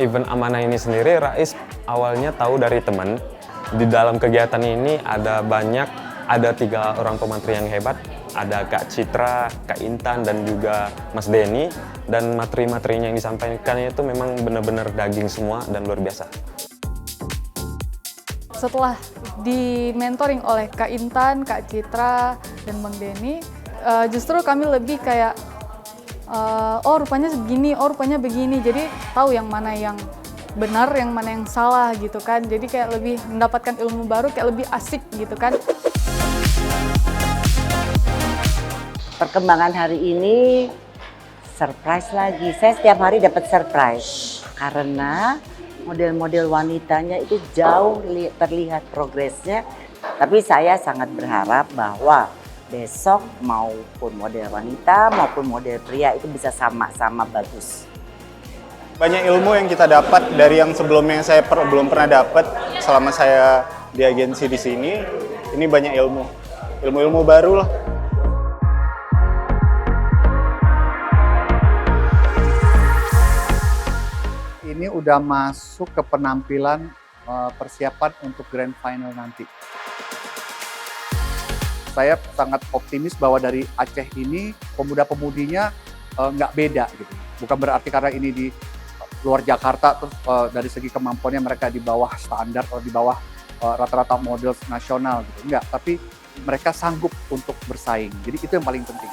event Amanah ini sendiri, Rais awalnya tahu dari teman. Di dalam kegiatan ini ada 3 orang pemantri yang hebat. Ada Kak Citra, Kak Intan, dan juga Mas Denny. Dan materi-materinya yang disampaikan itu memang benar-benar daging semua dan luar biasa. Setelah di-mentoring oleh Kak Intan, Kak Citra, dan Bang Denny, justru kami lebih kayak, oh rupanya begini, oh rupanya begini. Jadi tahu yang mana yang benar, yang mana yang salah gitu kan. Jadi kayak lebih mendapatkan ilmu baru, kayak lebih asik gitu kan. Perkembangan hari ini surprise lagi. Saya setiap hari dapat surprise karena model-model wanitanya itu jauh terlihat progresnya. Tapi saya sangat berharap bahwa besok maupun model wanita maupun model pria itu bisa sama-sama bagus. Banyak ilmu yang kita dapat dari yang sebelumnya saya belum pernah dapat selama saya di agensi di sini. Ini banyak ilmu baru lah. Ini udah masuk ke penampilan persiapan untuk grand final nanti. Saya sangat optimis bahwa dari Aceh ini pemuda-pemudinya nggak beda gitu. Bukan berarti karena ini di luar Jakarta terus dari segi kemampuannya mereka di bawah standar atau di bawah rata-rata model nasional gitu. Enggak, tapi mereka sanggup untuk bersaing. Jadi itu yang paling penting.